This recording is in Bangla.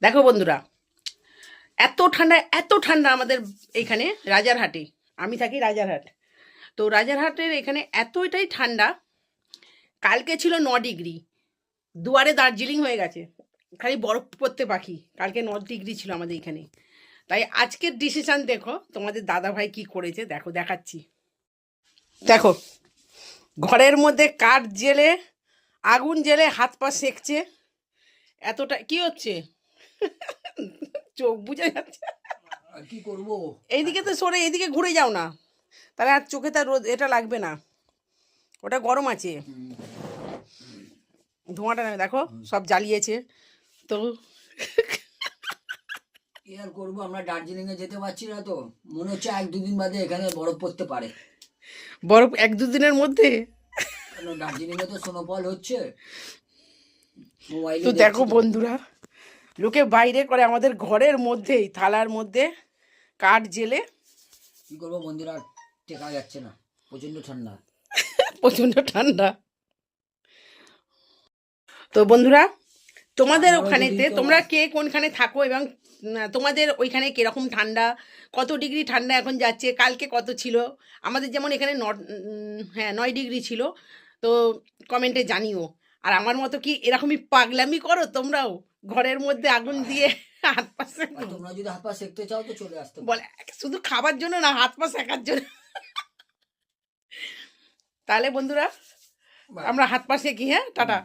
দেখো বন্ধুরা, এত ঠান্ডা আমাদের এইখানে রাজারহাটে। আমি থাকি রাজারহাট। তো রাজারহাটের এখানে এতটাই ঠান্ডা, কালকে ছিল 9 ডিগ্রি, দুয়ারে দার্জিলিং হয়ে গেছে, খালি বরফ পড়তে বাকি। কালকে 9 ডিগ্রি ছিল আমাদের এখানে। তাই আজকের ডিসিশন দেখো, তোমাদের দাদা ভাই কি করেছে দেখো, দেখাচ্ছি। দেখো, ঘরের মধ্যে কাঠ জেলে, আগুন জেলে হাত পা সেকছে। এতটা কি হচ্ছে, চোখ বুঝে যাচ্ছে। কি করব? এইদিকে তো সরে, এইদিকে ঘুরে যাও না, তাহলে আর চোখে তার রোদ এটা লাগবে না, ওটা গরম আছে, ধোঁয়াটা না দেখো সব জ্বালিয়েছে। তো কি আর করবো, আমরা দার্জিলিং এ যেতে পারছি না, তো মনে হচ্ছে 1-2 দিন বাদে এখানে বরফ পড়তে পারে। বরফ 1-2 দিনের মধ্যে? কেন, দার্জিলিং এ তো স্নোফল হচ্ছে, মোবাইলে তো দেখছি দেখো তো। বন্ধুরা, লোকে বাইরে করে, আমাদের ঘরের মধ্যেই থালার মধ্যে কাঠ জেলে। কি করবো বন্ধুরা, টেকা যাচ্ছে না, প্রচন্ড ঠান্ডা। প্রচণ্ড ঠান্ডা। তো বন্ধুরা, তোমাদের আমারও ওখানেতে দুদিন তো তোমরা কে কোনখানে থাকো, এবং তোমাদের ওইখানে কিরকম ঠান্ডা, কত ডিগ্রি ঠান্ডা এখন যাচ্ছে, কালকে কত ছিল? আমাদের যেমন এখানে 9 ডিগ্রি ছিল। তো কমেন্টে জানিও। আর আমার মতো কি এরকমই পাগলামি করো তোমরাও, ঘরের মধ্যে আগুন দিয়ে হাত পা সেঁকো? আর তোমরা যদি হাত পা সেঁকতে চাও তো চলে আসতে পারো। বলে শুধু খাবার জন্য না, হাত পা সেঁকার জন্য। তাহলে বন্ধুরা, বাই। আমরা হাত পা সেঁকি। হ্যাঁ, টাটা।